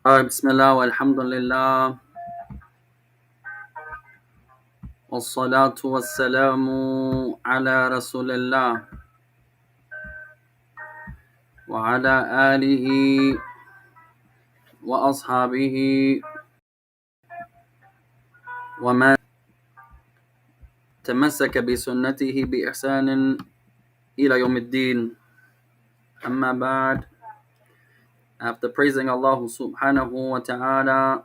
بسم الله والحمد لله والصلاة والسلام على رسول الله وعلى آله وأصحابه ومن تمسك بسنته بإحسان إلى يوم الدين. أما بعد, after praising Allah subhanahu wa ta'ala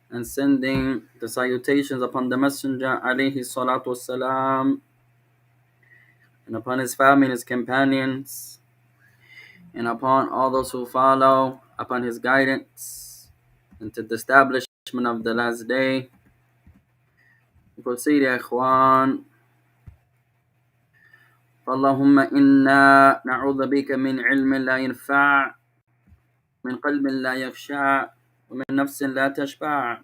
and sending the salutations upon the Messenger alayhi salatu wassalam, and upon his family and his companions, and upon all those who follow upon his guidance into the establishment of the last day. We proceed, ya ikhwan. فاللهم إنا نعوذ بك من علم لا ينفع، من قلب لا يخشع، ومن نفس لا تشبع،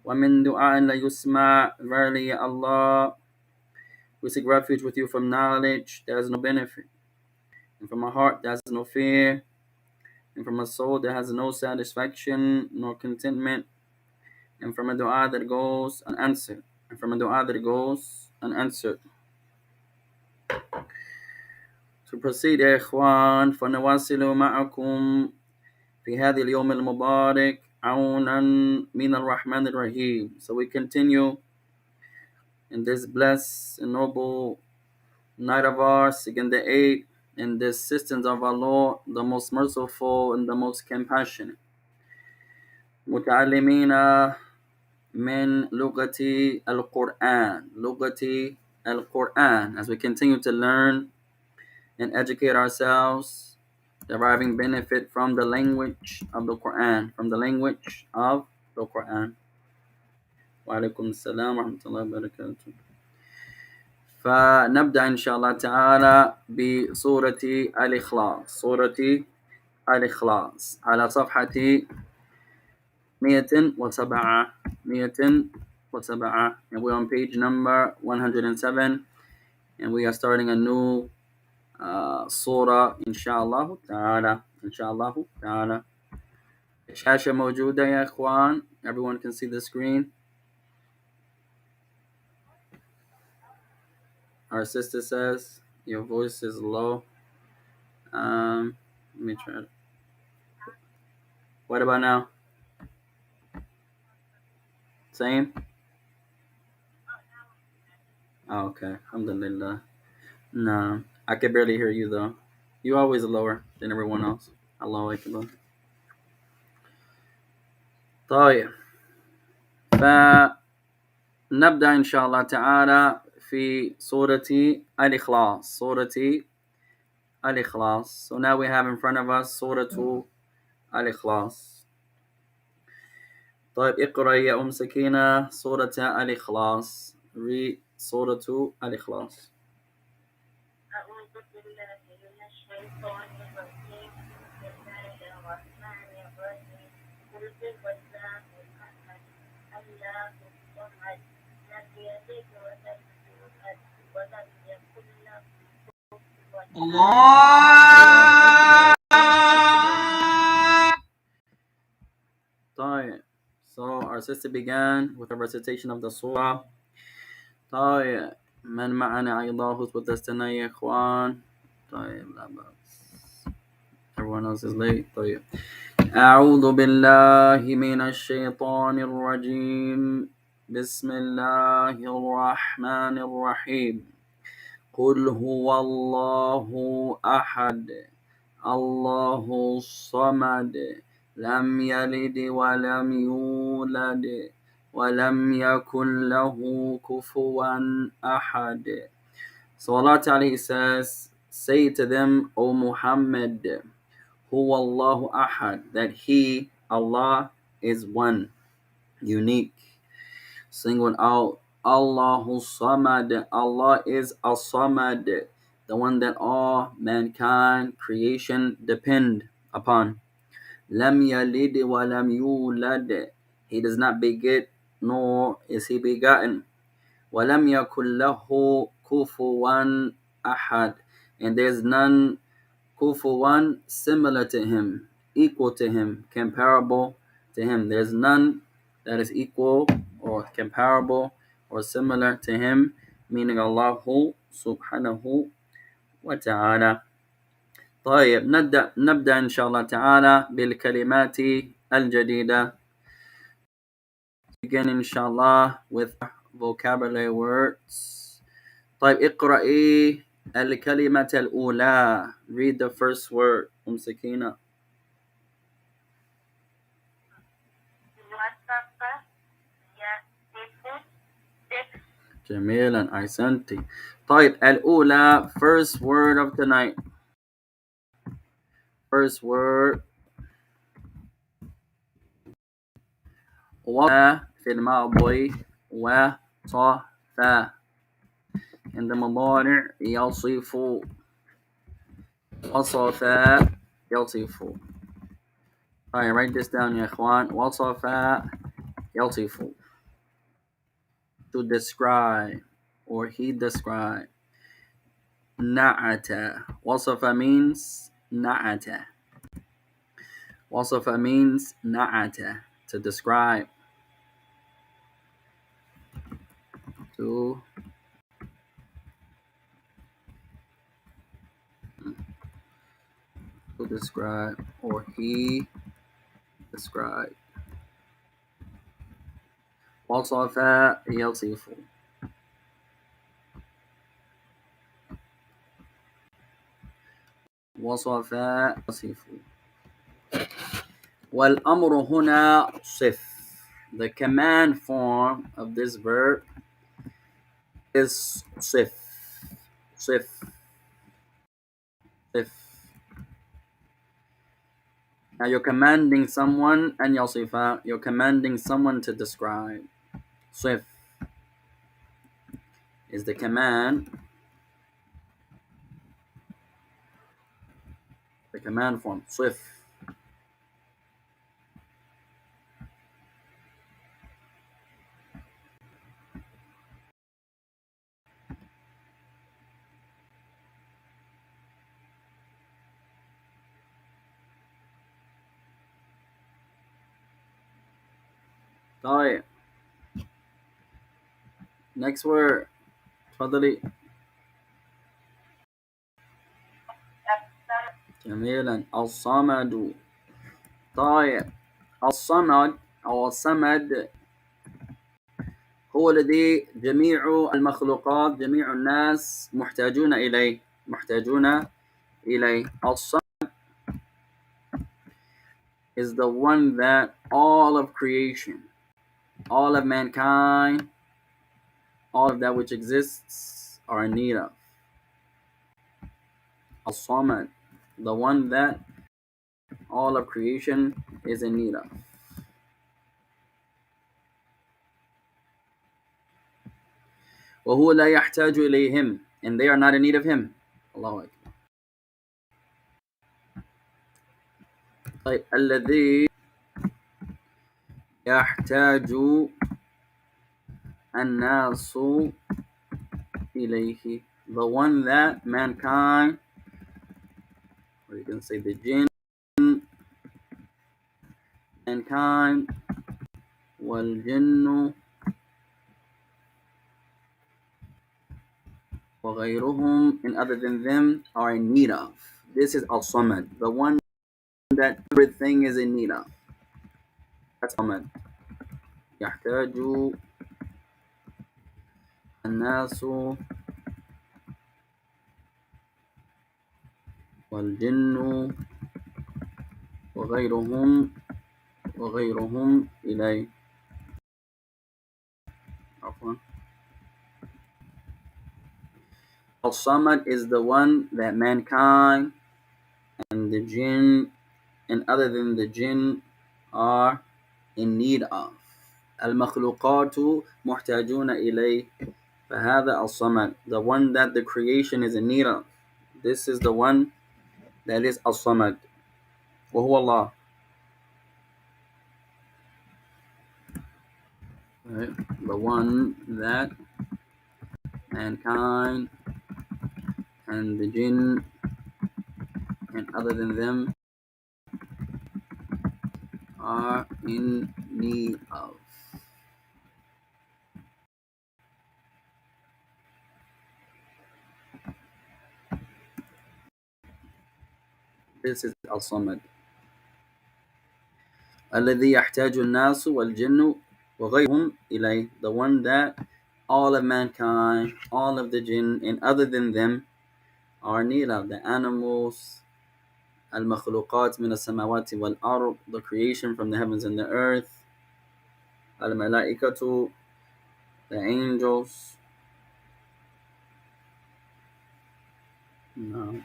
ومن دعاء لا يسمع. Verily, Ya Allah, we seek refuge with you from knowledge that has no benefit, and from a heart that has no fear, and from a soul that has no satisfaction nor contentment, and from a dua that goes unanswered, and from a dua that goes unanswered. To proceed, يا إخوان, فنواصل معكم في هذه اليوم المبارك عونا من الرحمن الرحيم. So we continue in this blessed and noble night of ours, again the 8th, in the assistance of our Lord, the most merciful and the most compassionate. متعلمين من لغة القرآن, لغة القرآن, as we continue to learn and educate ourselves, deriving benefit from the language of the Quran, from the language of the Quran. Wa alaikum assalam wa rahmatullahi wa barakatuh. فنبدأ إن شاء الله تعالى بسورة الإخلاص، سورة الإخلاص على صفحة 107. And we're on page number 107, and we are starting a new surah inshallah ta'ala. Inshallah ta'ala. الشاشة موجودة يا إخوان. Everyone can see the screen. Our sister says your voice is low. Let me try it. What about now? Same? Oh, okay. Alhamdulillah. No, I can barely hear you though. You always lower than everyone else. Allahu Akbar. طيب. فنبدأ إن شاء الله تعالى في سورة الإخلاص. سورة الإخلاص. So now we have in front of us سورة الإخلاص. طيب اقرأ يا أم سكينة سورة الإخلاص. Read سورة الإخلاص. أعوذ بالله من الشيطان الرجيم. بسم الله الرحمن الرحيم. قل هو الله أحد الله الصمد لم يلد ولم يولد ولم يكن له كفوا الله طيب. So our sister began with a recitation of the surah. طيب. من معنا أيضا who's with us tonight يا إخوان؟ طيب لا بأس. Everyone else is late. طيب. أعوذ بالله من الشيطان الرجيم. بسم الله الرحمن الرحيم. قل هو الله أحد الله الصمد لم يلد ولم يولد ولم يكن له كفوا أحد. So Allah Ta'ala says, say to them, O Muhammad, Huwa Allahu Ahad, that He, Allah, is one, unique, singled out. Allahu Samad, Allah is As-Samad, the one that all mankind, creation depend upon. Lam yalid wa lam yulad, He does not beget, nor is He begotten. Wa lam yakul lahu kufuwan ahad, and there's none kufuwan similar to Him. equal to him, comparable to him. There's none that is equal or comparable or similar to him, meaning Allah subhanahu wa ta'ala. طيب نبدأ إن شاء الله تعالى بالكلمات الجديدة. Begin إن شاء الله with vocabulary words. طيب اقرأي الكلمة الأولى. Read the first word. سكينة. وصف يصف صف جميلا أحسنتي. طيب الأولى, first word of tonight. First word في الماضي وصف. In the مضارع يصف. وصف يصف. Alright, write this down يا إخوان. وصف يصف. To describe or he described. نعت. وصف means نعت. وصف means نعت. To describe. To describe or he described. وصف يصف. وصف يصف. والأمر هنا صف. The command form of this verb is صف. صف. صف. Now you're commanding someone and يصف. You're commanding someone to describe. صف is the command. The command form. صف. طيب. Next word. تفضلي. جميلا. الصمد. طيب. الصمد أو الصمد هو الذي جميع المخلوقات جميع الناس محتاجون إليه. محتاجون إليه. الصمد is the one that all of creation, all of mankind, all of that which exists are in need of. As-Samad, the one that all of creation is in need of. وهو لا يحتاج إليهم, and they are not in need of him. Allahu Akbar. طيب الذي يحتاج الناس إليه, the one that mankind, or you can say the jinn, mankind, والجن وغيرهم, and other than them, are in need of. This is Al-Samad, the one that everything is in need of. That's Samad. يحتاج الناس والجن وغيرهم إليه. عفوا. Al-Samad is the one that mankind and the jinn and other than the jinn are in need of. المخلوقات محتاجون إليه. فهذا الصمد, the one that the creation is in need of. This is the one that is الصمد. وهو Allah. Right? The one that mankind and the jinn and other than them are in need of. This is Al-Samad. الذي يحتاج الناس والجن وغيرهم إليه. The one that all of mankind, all of the jinn, and other than them are in need of. The animals, المخلوقات من السماوات والأرض, the creation from the heavens and the earth. الملائكة, the angels. No.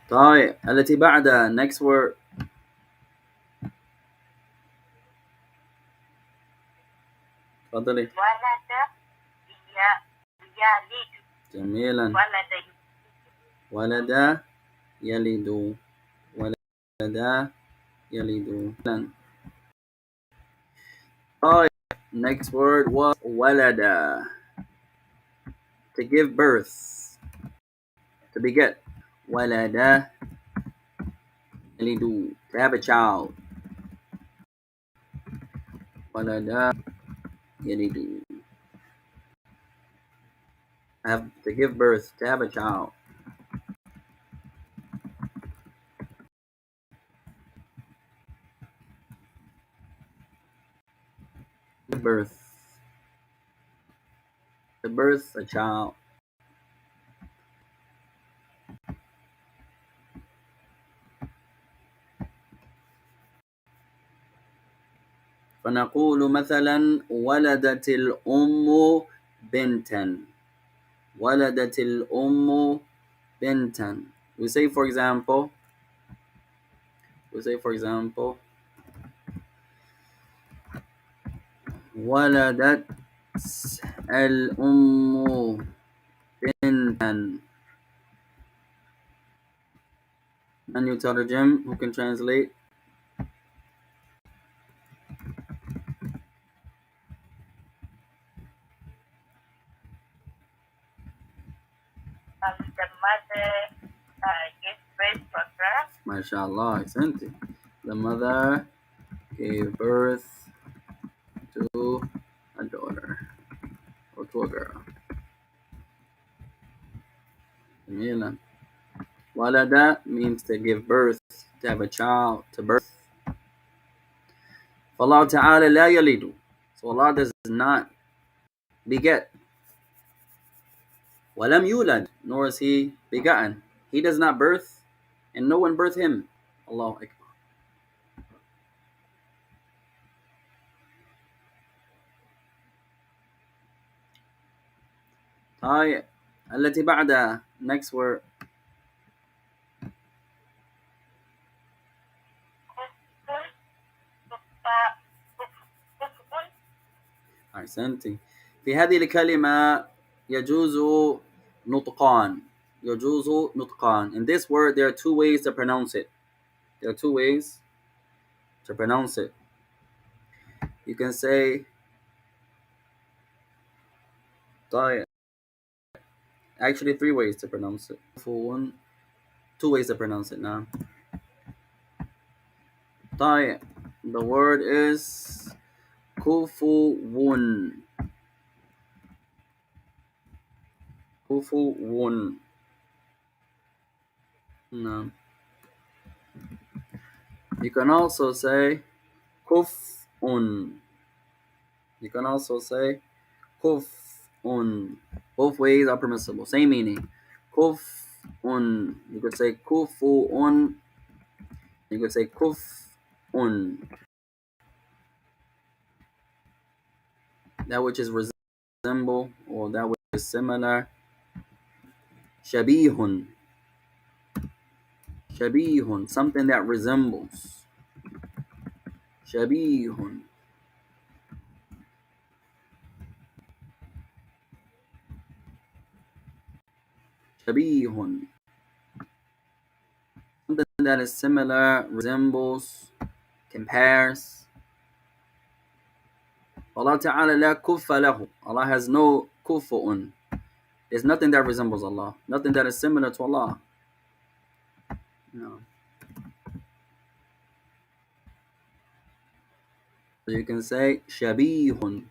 طيب التي بعدها, next word. تفضلي. ولد يلد. جميلا. ولد يلد. ولد يلد. طيب next word was ولد, to give birth, to beget. ولد يلد, to have a child. ولد يلد, to give birth, to have a child. Birth, to birth a child. فنقول مثلا ولدت الأم بنتا. ولدت الأم بنتا. We say for example ولدت الأم بنتا. من يترجم? Who can translate? The mother gives birth to her. MashaAllah, excellent. The mother gave birth to a daughter or to a girl. Jamila. Walada means to give birth, to have a child, to birth. Allah Ta'ala la yalidu. So Allah does not beget. Walam yulad, nor is he begotten. He does not birth, and no one birth him. Allahu Akbar. طيب التي بعدها, next word. أحسنتي. في هذه الكلمة يجوز نطقان. يجوز نطقان. In this word there are two ways to pronounce it. You can say طيب. Actually, three ways to pronounce it. Two ways to pronounce it now. طيب. The word is كفو. كفو. No. You can also say كفء. كفء. Both ways are permissible. Same meaning. كفء. You could say كفؤ. You could say كفء. That which is resemble, or that which is similar. شبيه. شبيه. Something that resembles. شبيه. شبيه. Something that is similar, resembles, compares. Allah Ta'ala la kuffa lahu. Allah has no kufu'un. There's nothing that resembles Allah. Nothing that is similar to Allah. No. So you can say shabihun.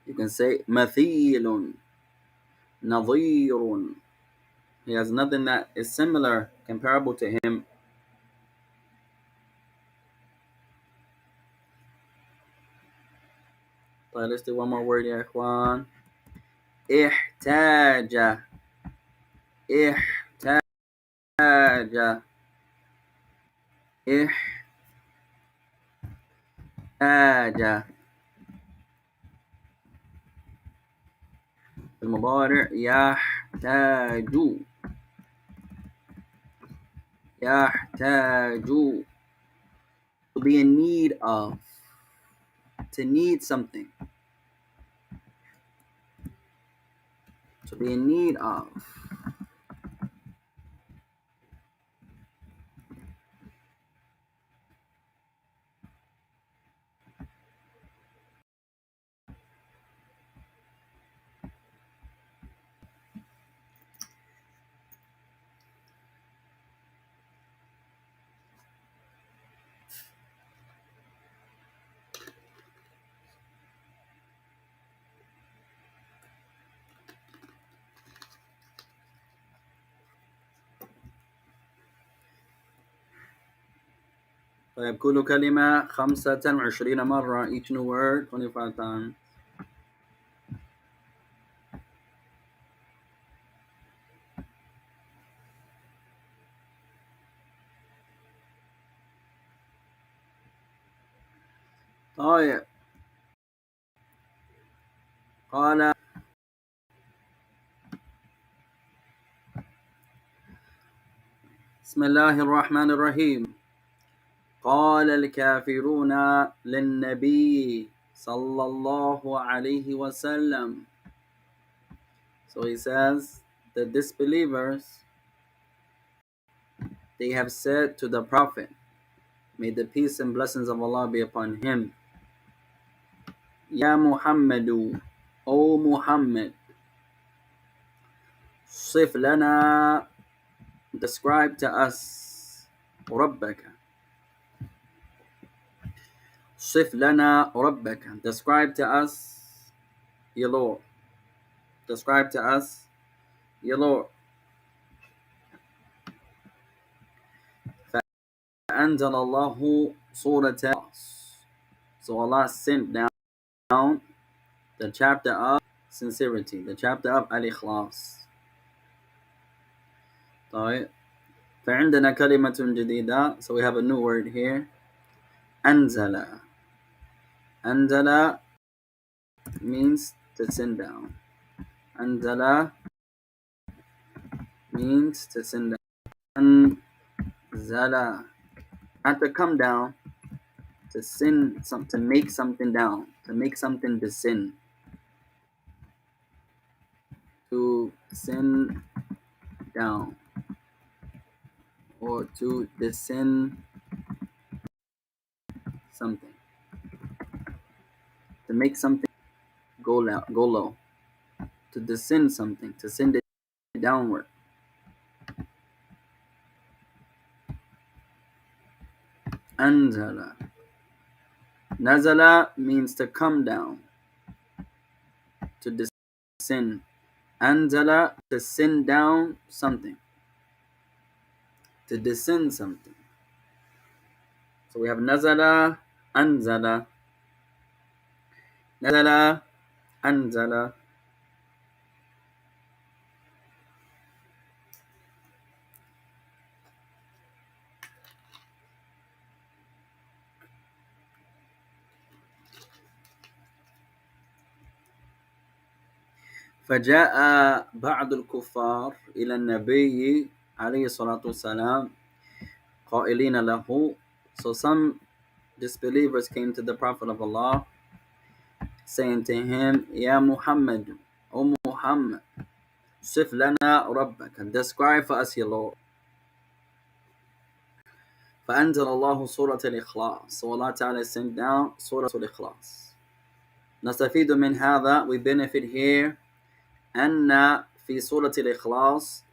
You can say mathilun, nadhirun. He has nothing that is similar, comparable to him. طيب, let's do one more word, يا إخوان. احتاج. احتاج. احتاج. المضارع يحتاج. يحتاج. To be in need of. To need something. To be in need of. طيب, كل كلمة 25 مرة. Each new word 25 times. طيب, قال بسم الله الرحمن الرحيم. قال الكافرون للنبي صلى الله عليه وسلم. So he says, the disbelievers, they have said to the Prophet, may the peace and blessings of Allah be upon him, Ya Muhammadu, O Muhammad, صف لنا, describe to us, ربك, صف لنا ربك, describe to us your Lord, describe to us your Lord. فأنزل الله سورة. So Allah sent down the chapter of sincerity, the chapter of al-ikhlas. طيب, فعندنا كلمة جديدة. So we have a new word here. أنزل. أنزل means to send down. أنزل means to send down. أنزل, not to come down, to send something, to make something down, to make something descend. To send down, or to descend something, to make something go low, to descend something, to send it downward. Anzala. Nazala means to come down, to descend. Anzala, to send down something, to descend something. So we have nazala, anzala. Nazala, anzala. فجاء بعض الكفار إلى النبي عليه الصلاة والسلام قائلين له. So some disbelievers came to the Prophet of Allah saying to him, Ya Muhammad, O Muhammad, صف لنا ربك, describe for us your Lord. فأنزل الله سورة الإخلاص. So Allah Ta'ala sent down سورة الإخلاص. نستفيد من هذا, we benefit here, أن في سورة الإخلاص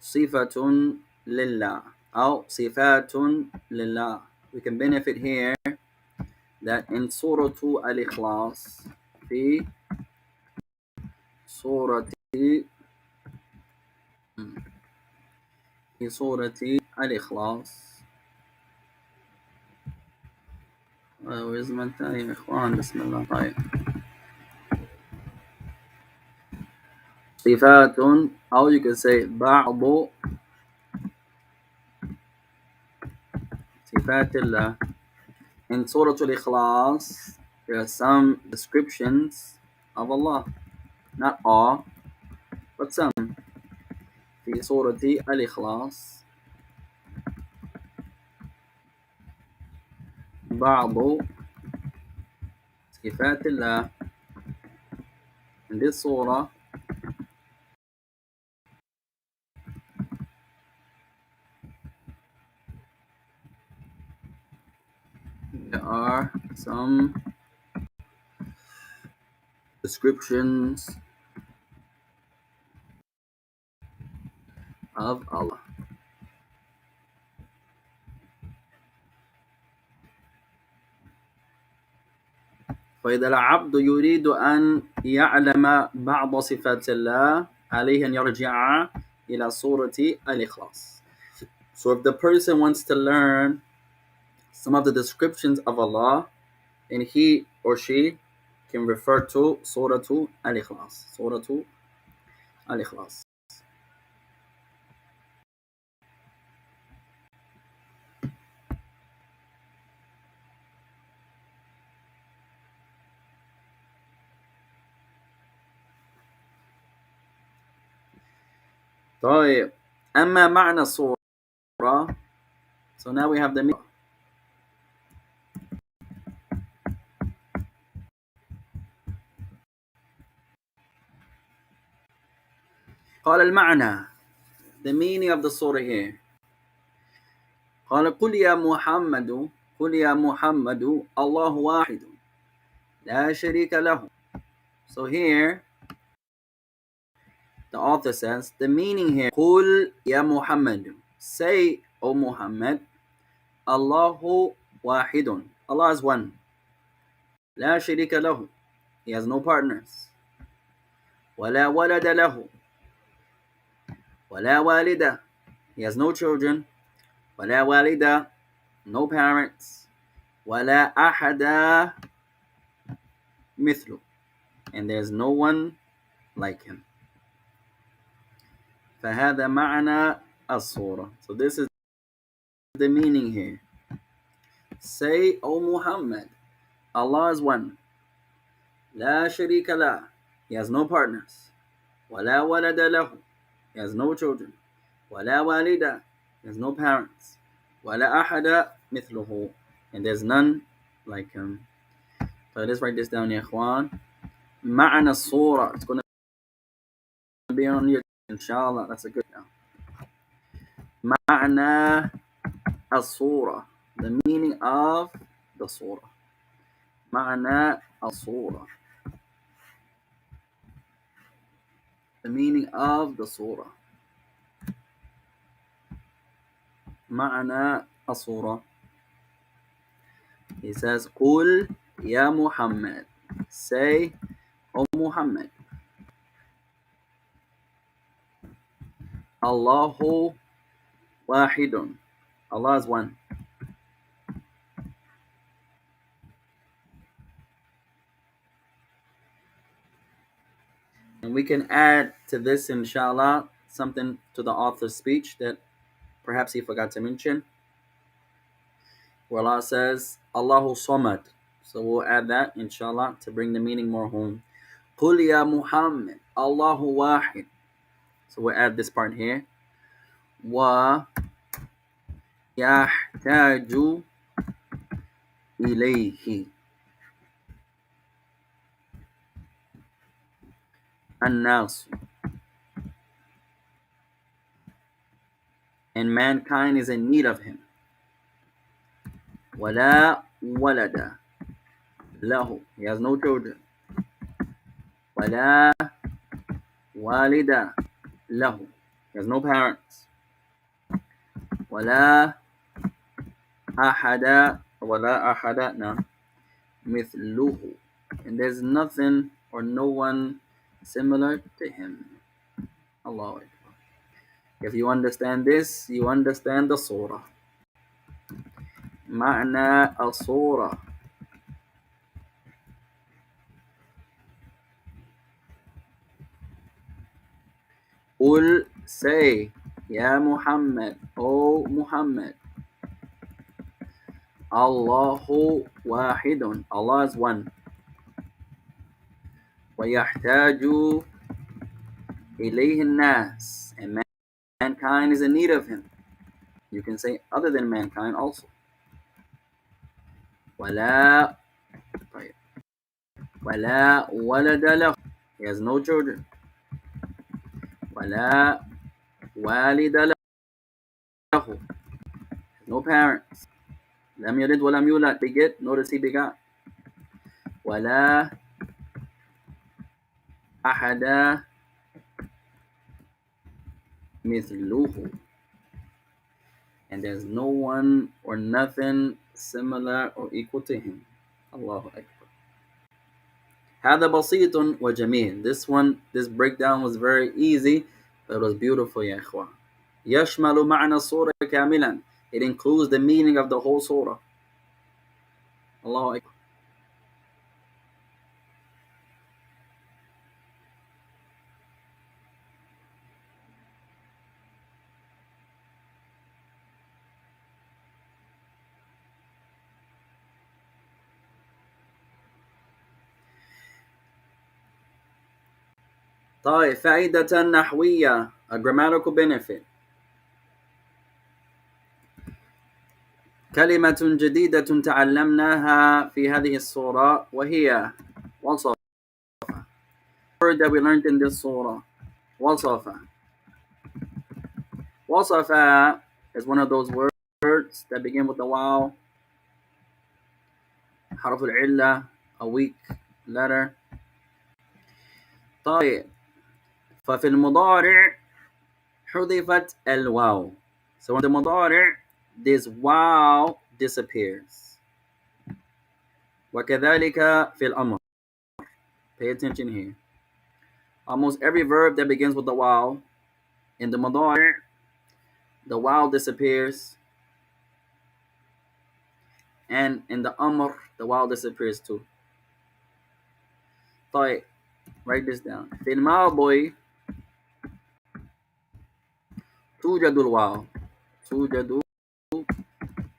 صفة لله أو صفات لله. We can benefit here that in Surah Al-Ikhlas, في سورة في سورة الإخلاص. وزمن الثاني يا إخوان. بسم الله. طيب. صفات, أو you could say بعض صفات الله. In Surah Al-Ikhlas, there are some descriptions of Allah. Not all, but some. في سورة الإخلاص بعض صفات الله. In this surah, there are some descriptions of Allah. فإذا العبد يريد أن يعلم بعض صفات الله عليه أن يرجع إلى سورة الإخلاص. So if the person wants to learn some of the descriptions of Allah, then he or she can refer to Surah Al-Ikhlas. Surah Al-Ikhlas. طيب. أما معنى السورة. So now we have the meaning. قال المعنى, the meaning of the surah here. قال قل يا محمد, قل يا محمد الله واحد لا شريك له. So here the author says the meaning here, قل يا محمد, say O Muhammad, الله واحد, Allah is one, لا شريك له, he has no partners, ولا ولد له, ولا والدة, he has no children, ولا والدة, no parents, ولا أحد مثله, and there's no one like him. فهذا معنى السورة. So this is the meaning here. Say, O Muhammad, Allah is one. لا شريك له, he has no partners. ولا ولد له, he has no children. ولا والدة, he has no parents. ولا أحد مثله, and there's none like him. So let's write this down, يا إخوان. معنى السورة. It's going to be on your, inshallah. That's a good one. معنى السورة, the meaning of the surah. معنى السورة, the meaning of the surah. معنى السورة. He says قل يا محمد, say O Muhammad, الله واحد, Allah is one. And we can add to this, inshallah, something to the author's speech that perhaps he forgot to mention, where Allah says Allahu Samad. So we'll add that, inshallah, to bring the meaning more home. قل يا محمد الله واحد. So we'll add this part here. ويحتاج إليه الناس. And mankind is in need of him. ولا ولد له, he has no children. ولا والد له, he has no parents. ولا أحد, no, مثله. And there's nothing or no one similar to him. Allah. If you understand this, you understand the surah. معنى الصورة. قل, say, Ya Muhammad, O Muhammad, Allahu wahidun, Allah is one. ويحتاج إليه الناس, and mankind is in need of him. You can say other than mankind also. ولا ولد له, he has no children. ولا والد له, no parents. لم يلد ولم يولد, beget, nor does he begot. ولا أحد مثله, and there's no one or nothing similar or equal to him. Allahu Akbar. هذا بسيط وجميل. This breakdown was very easy, but it was beautiful يا إخوان. يشمل معنى السورة كاملا. It includes the meaning of the whole surah. Allahu Akbar. طيب, فائدة نحوية, a grammatical benefit. كلمة جديدة تعلمناها في هذه السورة وهي وصف. Word that we learned in this surah. وصف. وصف is one of those words that begin with the waw. حرف العلة, a weak letter. طيب, ففي المضارع حذفت الواو. So in the مضارع, this wow disappears. وكذلك في الأمر. Pay attention here. Almost every verb that begins with the wow, in the مضارع, the wow disappears. And in the amr, the wow disappears too. طيب, write this down. في الماضي توجد الواو. توجد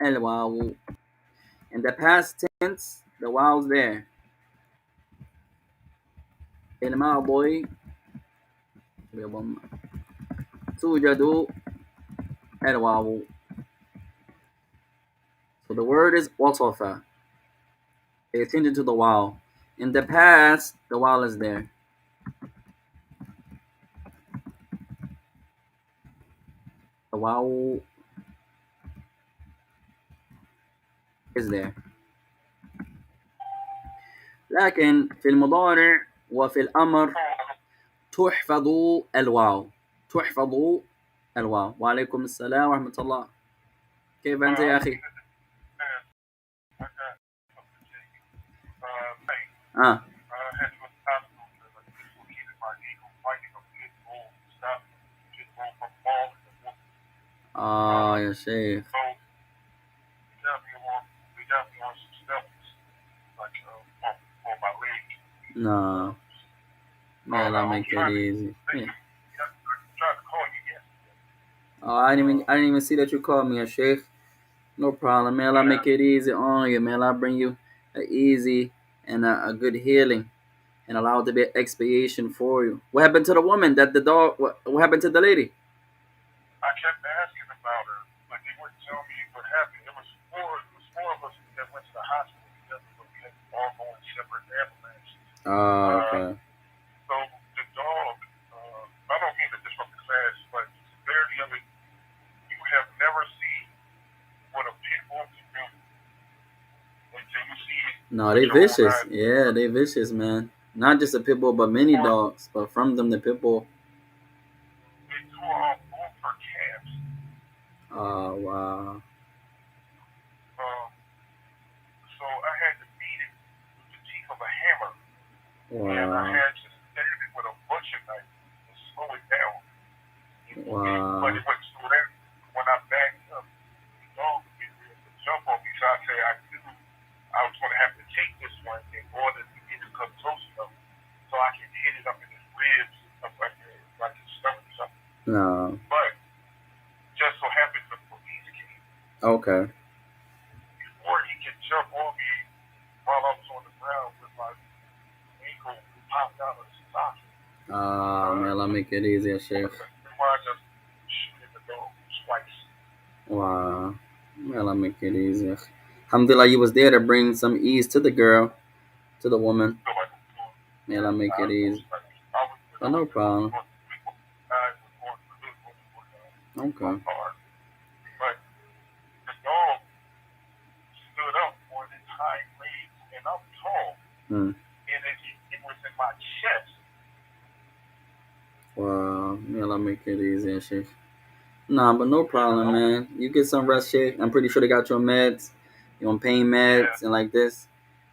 الواو. In the past tense, the wow's there. في الماضي توجد الواو. So the word is وصف. Pay attention to the wow. In the past, the wow is there. The wow is there. لكن في المضارع وفي الأمر تحفظ الواو. تحفظ الواو. وعليكم السلام ورحمة الله. كيف أنت يا أخي؟ يا شيخ. No. Man, I'll make it easy. Yeah. I didn't even see that you called me a sheikh. No problem, man. I'll make it easy on you, man. I'll bring you an easy and a good healing, and allow it to be an expiation for you. What happened to the woman? That the dog? What happened to the lady? I kept asking about her, but they wouldn't tell me what happened. It was four of us that went to the hospital together, but we had all going separate ambulances. Oh, okay. So the dog, I don't mean to disrupt the class, but the severity of it, you have never seen what a pit bull can do until you see it. No, they vicious. Yeah, they vicious, man. Not just a pit bull, but many dogs. But from them, the pit bull. It tore off both her calves. Oh, wow. So I had to beat it But Wow. it went so then when I backed up, the dog would get ready to jump on me. So I said I knew I was going to have to take this one in order to get it come close enough so I can hit it up in his ribs, up like his stomach or something. No. But just so happened the police came Okay. before he could jump on me while I was on the ground with my ankle popped out of his socket. May Allah make it easier, Sheikh. Reminds us shooting the dog twice. Wow. May Allah make it easier. Alhamdulillah, you was there to bring some ease to the girl, to the woman. So like, May Allah make it easy. Oh, no problem. Okay. But the dog stood up on his hind legs, and I'm tall, Hmm. and it was in my chest. Wow. May Allah make it easier, Sheikh. Nah, but no problem, man. You get some rest, Sheikh. I'm pretty sure they got your meds. You're on pain meds and like this.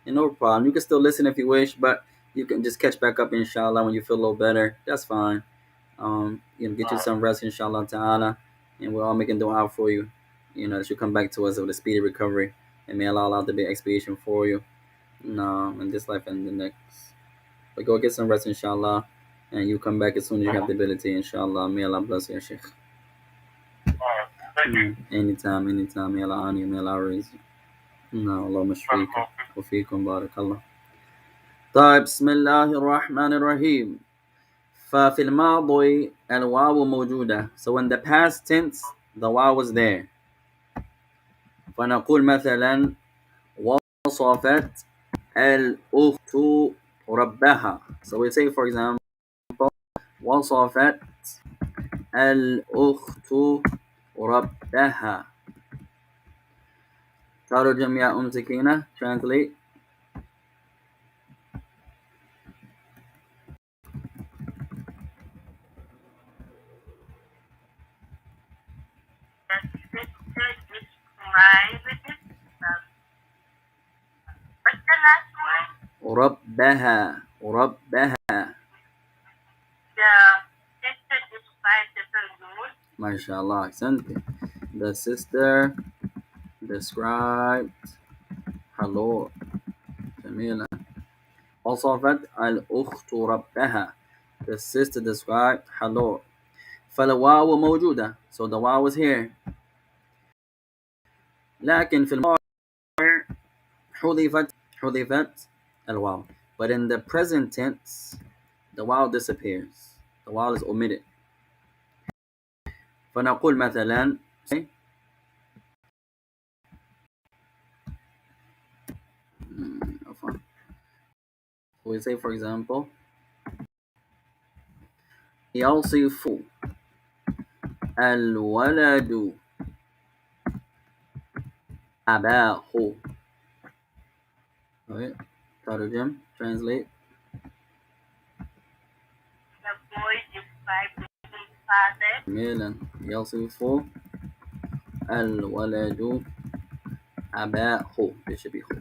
And no problem. You can still listen if you wish, but you can just catch back up, inshallah, when you feel a little better. That's fine. Get you some rest, inshallah ta'ala. And we're all making dua for you. That you come back to us with a speedy recovery. And may Allah allow there to be expiation for you. In this life and the next. But go get some rest, inshallah. And you come back as soon as you have the ability, inshallah. May Allah bless you, Sheikh. Thank you. Anytime. May Allah honor you. May Allah raise you. اللهم اشفيكم وفيكم بارك الله. طيب بسم الله الرحمن الرحيم. ففي الماضي الواو موجودة. So in the past tense the واو was there. فنقول مثلا وصفت الأخت ربها. So we say for example وصفت الأخت ربها. ترجم يا سكينة. Translate. What's the last one? ربها. The sister described the balloon. MashaAllah, أحسنتي. The sister described her Lord. جميلة. وصفت الأخت ربها. The sister described her Lord. فالواو موجودة. So the واو is here. لكن في المضارع حذفت الواو. But in the present tense, the واو disappears. The واو is omitted. فنقول مثلا we say for example يصف الولد أباه. Okay. ترجم. Translate. The boy described his father. جميلا. يصف الولد أباه. This should be خو.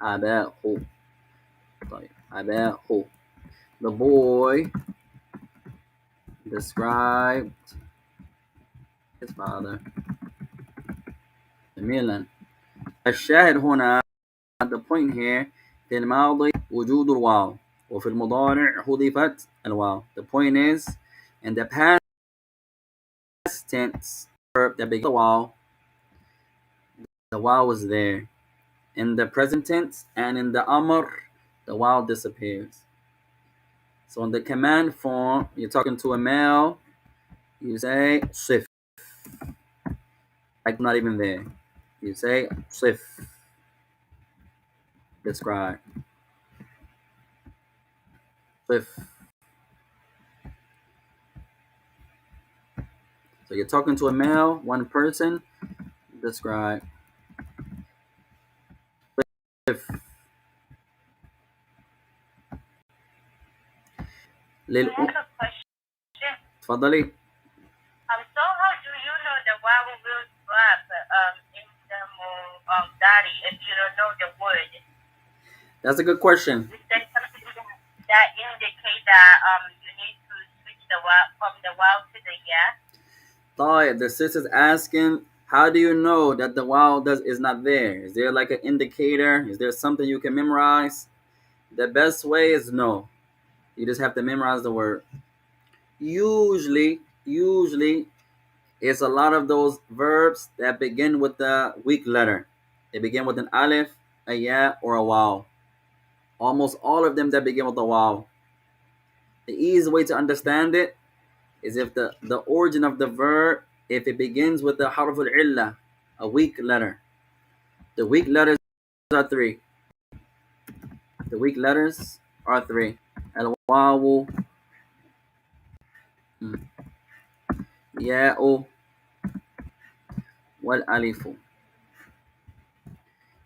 أباه. طيب. أباه. The boy described his father. جميلا. الشاهد هنا the point here في الماضي وجود الواو وفي المضارع حذفت الواو. The point is in the past tense verb that begins the waw was there. In the present tense and in the amr, the waw disappears. So in the command form, you're talking to a male, you say sif. Like not even there. You say sif. Describe. Sif. So you're talking to a male, one person, describe. Sif. I have a question. تفضلي. So how do you know the waw will drop in the daddy if you don't know the word? That's a good question. Is there something that indicate that you need to switch the waw from the waw to the yeah? The sister's asking, how do you know that the wow is not there? Is there like an indicator? Is there something you can memorize? The best way is no. You just have to memorize the word. Usually, it's a lot of those verbs that begin with the weak letter. They begin with an alif, a ya, or a waw. Almost all of them that begin with a waw. The easy way to understand it is if the origin of the verb, if it begins with the harf al-illa, a weak letter. The weak letters are three. The weak letters are three. Al-wawu, ya'u, wal-alifu.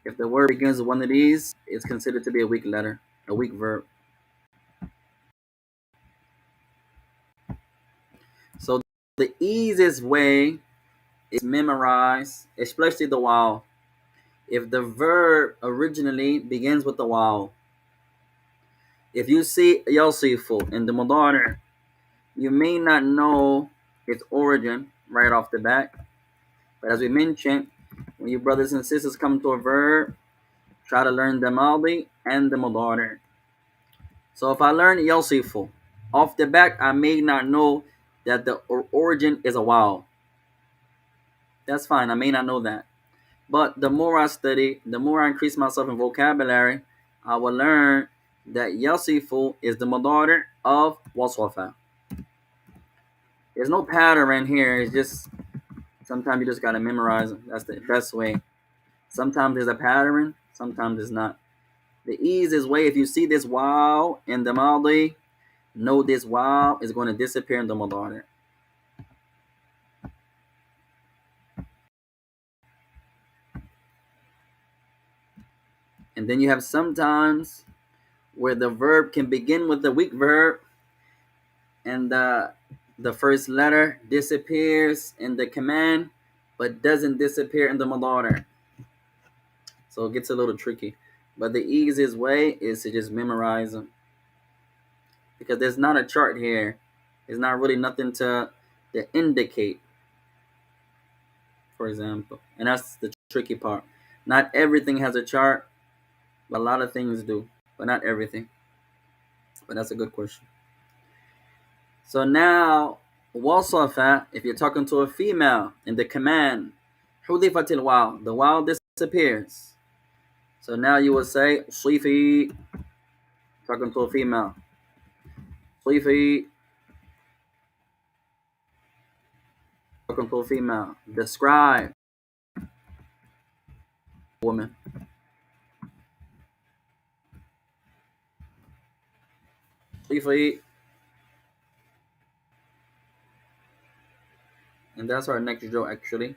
If the word begins with one of these, it's considered to be a weak letter, a weak verb. So the easiest way is memorize, especially the waw. If the verb originally begins with the waw, if you see yasifu in the mudari', you may not know its origin right off the bat. But as we mentioned, when you brothers and sisters come to a verb, try to learn the madi and the mudari'. So if I learn yasifu, off the bat, I may not know that the origin is a waw. That's fine, I may not know that. But the more I study, the more I increase myself in vocabulary, I will learn that yasifu is the mudari' of wasafa. There's no pattern here. It's just sometimes you just gotta memorize them. That's the best way. Sometimes there's a pattern, sometimes there's not. The easiest way, if you see this wow in the madi, know this wow is going to disappear in the mudari'. And then you have sometimes where the verb can begin with the weak verb and the first letter disappears in the command but doesn't disappear in the mudari'. So it gets a little tricky. But the easiest way is to just memorize them. Because there's not a chart here. There's not really nothing to indicate, for example. And that's the tricky part. Not everything has a chart, but a lot of things do. But not everything. But that's a good question. So now, wasafa, if you're talking to a female in the command, hudifatil waw, the waw disappears. So now you will say, sifi, talking to a female. Sifi, talking to a female. Describe, woman. Sifi. And that's our next drill actually.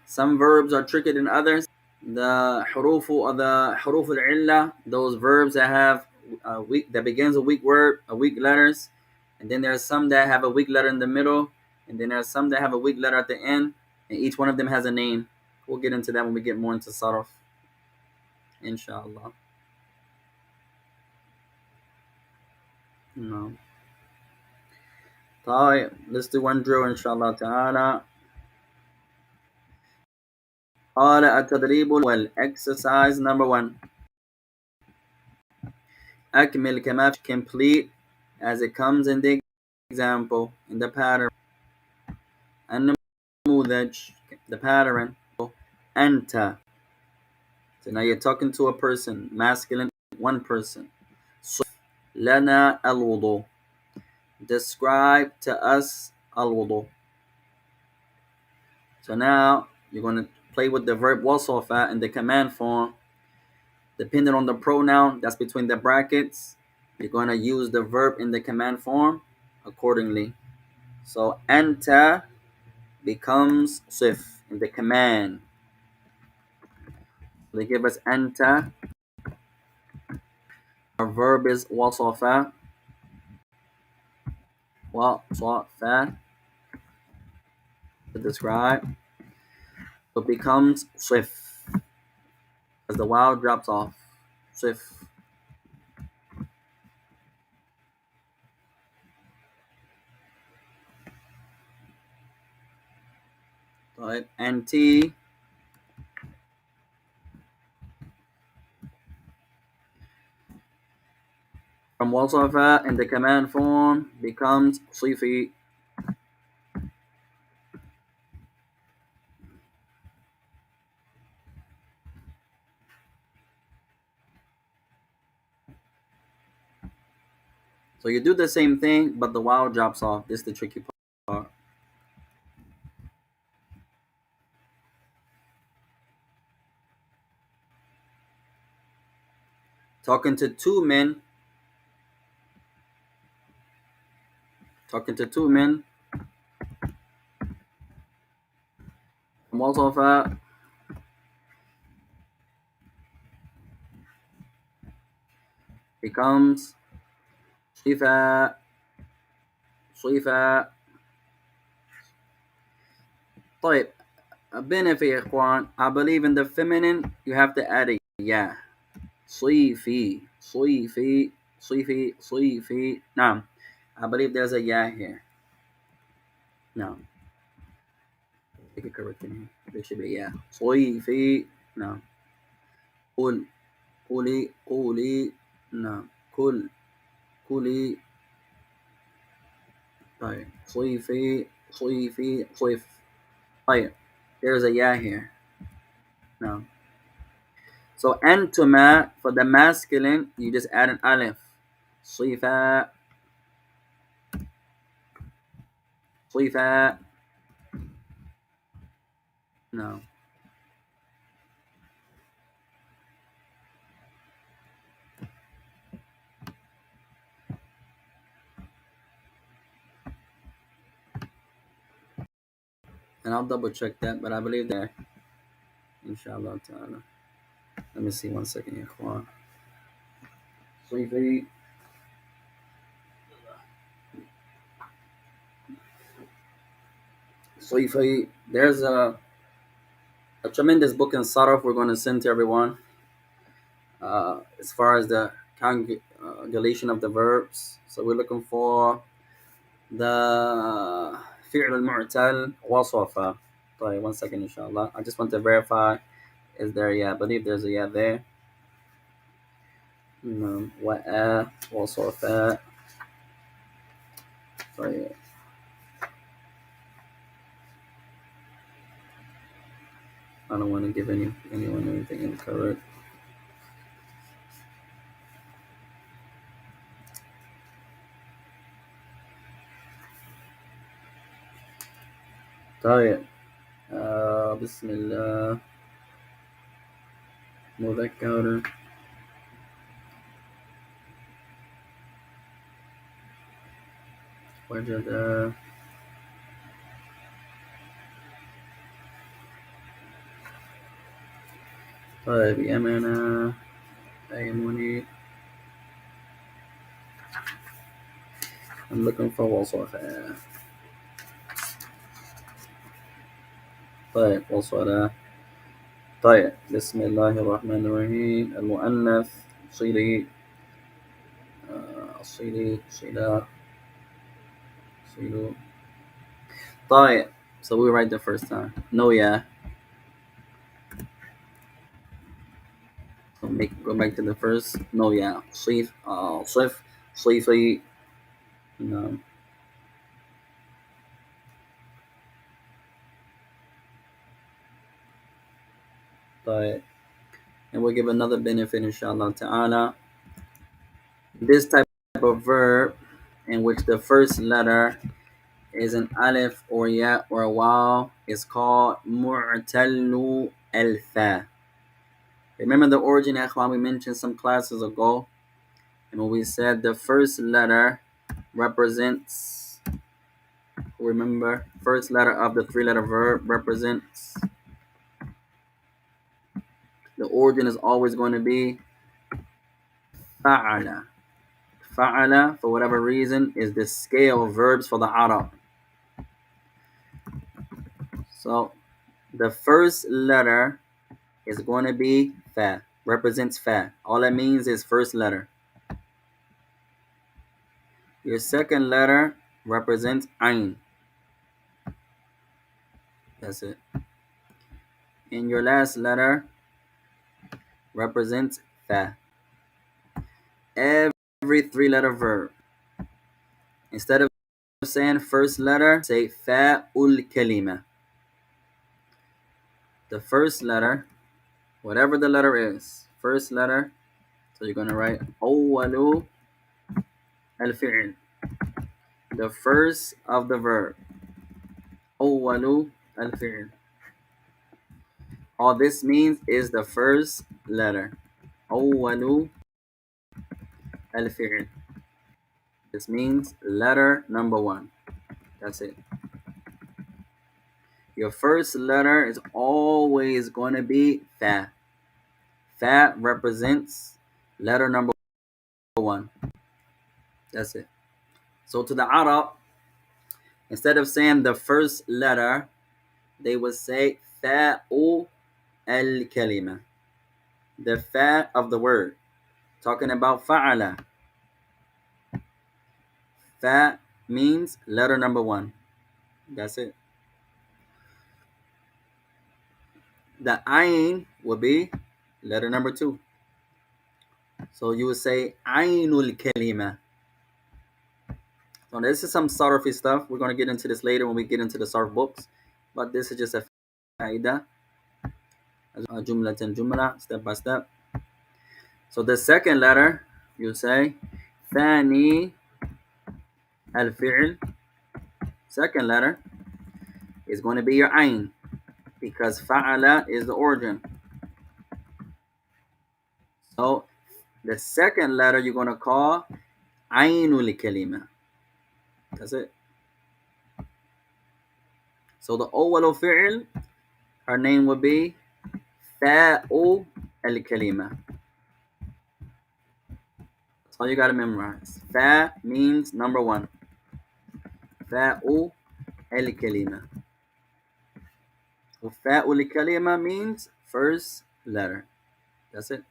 Some verbs are trickier than others. The huruf or the huruf al-illa, those verbs that have a weak, that begins a weak word, a weak letters, and then there's some that have a weak letter in the middle, and then there's some that have a weak letter at the end, and each one of them has a name. We'll get into that when we get more into sarf, inshallah. No. Let's do one drill, inshallah ta'ala. قال التدريب exercise number 1. أكمل كما complete as it comes in the example, in the pattern. النموذج, the pattern. أنت. So now you're talking to a person, masculine, one person. لنا الوضوء. Describe to us الوضوء. So now you're going to play with the verb wasafa in the command form. Depending on the pronoun that's between the brackets, you're going to use the verb in the command form accordingly. So anta becomes sif in the command. They give us anta. Our verb is wasafa. Wasafa, to describe. So it becomes صف as the wow drops off. صف. Right? And T from وصف in the command form becomes صفي. So you do the same thing, but the wow drops off. This is the tricky part. Talking to two men. Talking to two men. From وصف becomes صفة. صفة. طيب benefit يا إخوان. I believe in the feminine you have to add a yeah. صيفي صيفي صيفي صيفي. نعم. I believe there's a yeah here. No. Take it correctly here. There should be yeah. صيفي. No. قل قولي قولي. No. كل كلي. طيب صيفي صيفي صيف. طيب there's a yeah here. No. So أنتما for the masculine you just add an alif. صيفا صيفا. No. And I'll double check that, but I believe that. Inshallah ta'ala. Let me see 1 second, ya ikhwan. صيفي. صيفي. There's a tremendous book in Saraf we're going to send to everyone. As far as the conjugation of the verbs. So we're looking for the فعل المعتل وصف. طيب 1 second inshallah. I just want to verify is there yeah. I believe there's a yeah there. وأ وصف. طيب I don't want to give anyone anything incorrect. طيب بسم الله. مذكر وجد. طيب يمنى أيمني. I'm looking for وصف. طيب وصل. طيب بسم الله الرحمن الرحيم. المؤنث صلي. صلي صلا صلو. طيب so we write the first time. No yeah. So go back to the first. No yeah. صيف صف صيفي. No. طيب. And we'll give another benefit inshallah ta'ala. This type of verb in which the first letter is an alif or ya or a waw is called mu'tallu al-fa. Remember the origin, ikhwan, we mentioned some classes ago, and when we said the first letter represents, remember, first letter of the three-letter verb represents, the origin is always going to be fa'ala. Fa'ala, for whatever reason, is the scale of verbs for the Arab. So The first letter is going to be fa, represents fa. All that means is first letter. Your second letter represents ain. That's it. And your last letter represents fa. Every three-letter verb. Instead of saying first letter, say fa'ul kalima. The first letter, whatever the letter is, first letter. So you're gonna write awwalu al-fi'l, the first of the verb. Awwalu al-fi'l. All this means is the first letter. Awwalu al-fi'l. This means letter number one. That's it. Your first letter is always going to be fa. Fa represents letter number one. That's it. So to the Arab, instead of saying the first letter, they would say fa'u al-kalima. The fa of the word. Talking about fa'ala. Fa means letter number one. That's it. The ayn will be letter number two. So you would say aynul kalima. So this is some sarfi stuff. We're going to get into this later when we get into the sarf books. But this is just a faida. Jumlatan jumla, step by step. So the second letter, you say ثاني الفعل. Second letter is going to be your ayn, because fa'ala is the origin. So the second letter you're going to call aynul kalima. That's it. So the awwalu fi'l, her name would be fa'u al-kalima. That's all you got to memorize. Fa means number one. Fa'u al-kalima. Fa'u al-kalima means first letter. That's it.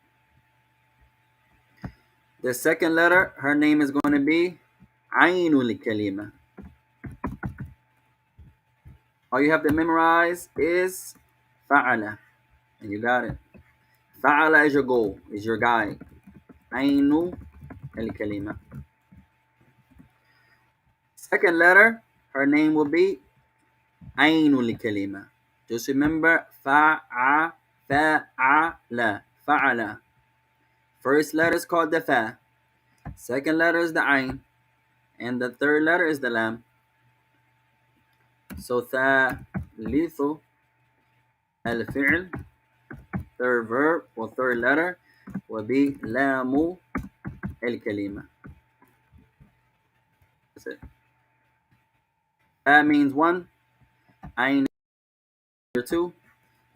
The second letter, her name is going to be aynul kalima. All you have to memorize is fa'ala. And you got it. Fa'ala is your goal, is your guide. Aynu al-kalima. Second letter, her name will be Aynu al-kalima. Just remember fa'ala. Fa'ala. First letter is called the fa. Second letter is the ayn. And the third letter is the lam. So thalithu al-fi'l, third verb or third letter will be lamu al-kalima. That's it. That means one, ayn is two,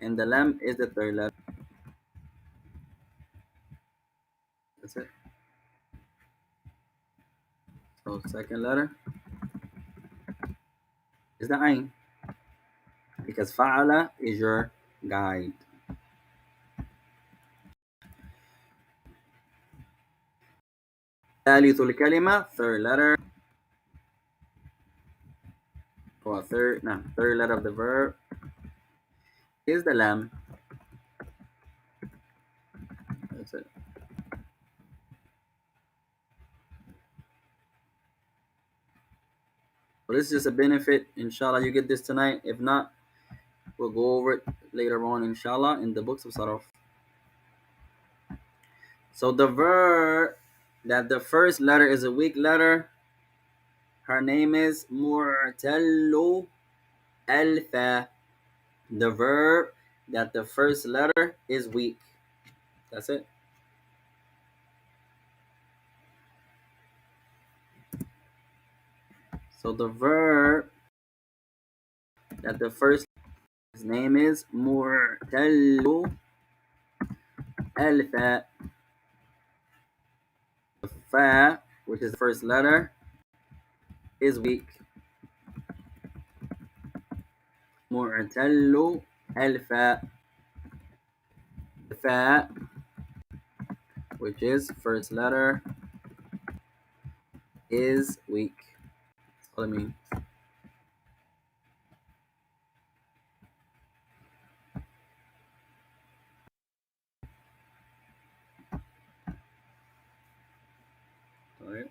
and the lam is the third letter. That's it. So second letter is the ayn, because fa'ala is your guide. ثالث الكلمة, third letter, or third letter of the verb is the lam. That's it. So this is just a benefit. Inshallah, you get this tonight. If not, we'll go over it later on, inshallah, in the books of Saraf. So the verb that the first letter is a weak letter, her name is mu'tallu al-fa. The verb that the first letter is weak. That's it. So the verb that the first, his name is mu'tallu al-fa. The fa, which is the first letter, is weak. Mu'tallu الفاء. The fa, which is first letter, is weak. That's what I mean. Alright.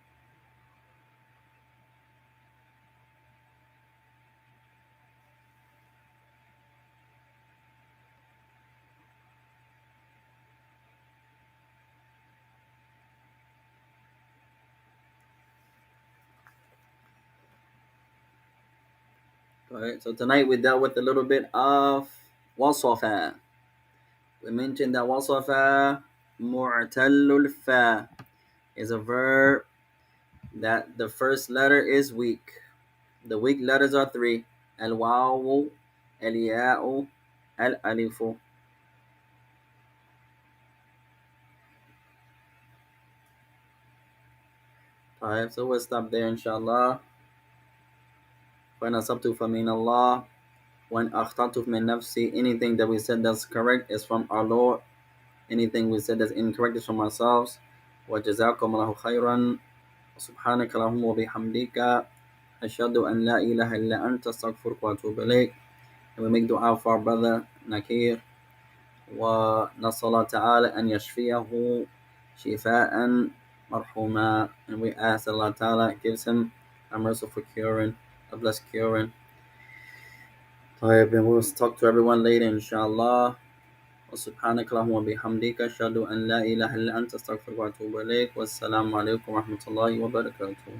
Alright, so tonight we dealt with a little bit of wasafa. We mentioned that wasafa mu'tallul fa is a verb that the first letter is weak. The weak letters are three: al-wawu, al-ya'u, al-alifu. Alright, so we'll stop there inshallah. وَإِنْ أَصَبْتُ فَمِنَ اللَّهِ وَإِنْ أَخْطَأْتُ مِنْ نَفْسِي. Anything that we said that's correct is from our Lord. Anything we said that's incorrect is from ourselves. وَجَزَاكُمُ اللَّهُ خَيْرًا سُبْحَانَكَ اللَّهُمَّ وَبِحَمْدِكَ أَشْهَدُ أَنْ لَا إِلَهَ إِلَّا أَنْتَ أَسْتَغْفِرُكَ وَأَتُوبُ إِلَيْكَ. And we make dua for our brother Nakir. ونسأل الله تعالى أن يشفيه شفاء مرحوما. And we ask Allah Ta'ala gives him a merciful curing, a blessed curing. طيب, and we'll talk to everyone later inshallah. وسبحانك اللهم وبحمدك أشهد أن لا إله إلا أنت أستغفرك وأتوب إليك. والسلام عليكم ورحمة الله وبركاته.